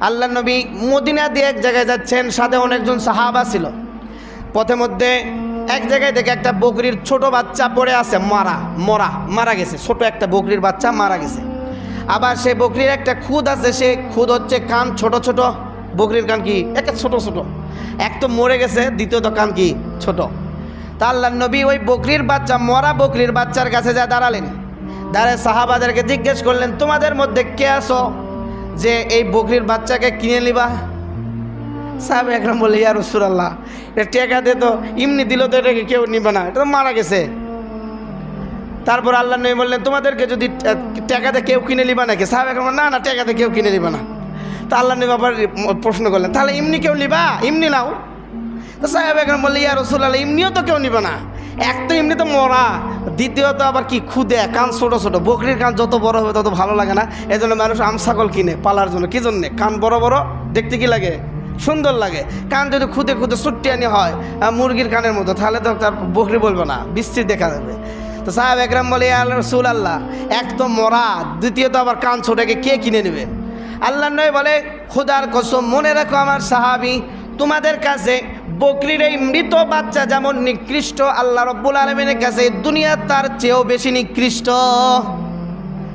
আল্লাহ নবী মদিনা দিয়ে এক জায়গায় যাচ্ছেন, সাথে অনেকজন সাহাবা ছিল। পথে মধ্যে এক জায়গায় থেকে একটা বকরির ছোট বাচ্চা পড়ে আছে, মারা গেছে। ছোট একটা বকরির বাচ্চা মারা গেছে। আবার সেই বকরির একটা খুদ আছে, সে খুদ হচ্ছে কান ছোট ছোট। বকরির কান কি একটা ছোট ছোট, এক তো মরে গেছে, দ্বিতীয়ত কান কি ছোট। তা আল্লাহ নবী ওই বকরির বাচ্চা, মরা বকরির বাচ্চার কাছে যা দাঁড়ালেন, দাঁড়ায় সাহাবাদেরকে জিজ্ঞেস করলেন, তোমাদের মধ্যে কে আছো যে এই বকরির বাচ্চাকে কিনে নিবা? সাহাবা একরাম বলে, ইয়া রাসূলুল্লাহ, এটা টেকা দে তো, এমনি দিল তো এটাকে কেউ নিবে না, এটা তো মারা গেছে। তারপর আল্লাহ নবী বললেন, তোমাদেরকে যদি টেকাতে কেউ কিনে নিবা নাকি? সাহাবা একরাম না না, টেকাতে কেউ কিনে নিবা না। তা আল্লাহ নবী আবার প্রশ্ন করলেন, তাহলে এমনি কেউ নিবা? এমনি নাও। তো সাহাবা একরাম বললে, ইয়া রাসূলুল্লাহ, এমনিও তো কেউ নিবে না, এক তো এমনি তো মরা, দ্বিতীয়ত আবার কি খুদে, কান ছোট ছোট। বকরির কান যত বড় হবে তত ভালো লাগে না, এই জন্য মানুষ আমছাগল কিনে পালার জন্য। কি জন্যে? কান বড় বড় দেখতে কি লাগে, সুন্দর লাগে। কান যদি খুদে খুদে ছুট্টিয়ানি হয় মুরগির কানের মতো, তাহলে তো তার বকরি বলবো না, বিস্তৃত দেখা যাবে। তো সাহাবা একরাম বলে, ইয়া রাসূলুল্লাহ, এক তো মরা, দ্বিতীয়ত আবার কান ছোটকে কে কিনে নেবে? আল্লাহ নবী বলে, খোদার কসম, মনে রাখো আমার সাহাবী, তোমাদের কাছে বকরির এই মৃত বাচ্চা যেমন নিকৃষ্ট, আল্লাহ রাব্বুল আলামিনের কাছে দুনিয়া তার চেয়েও বেশি নিকৃষ্ট।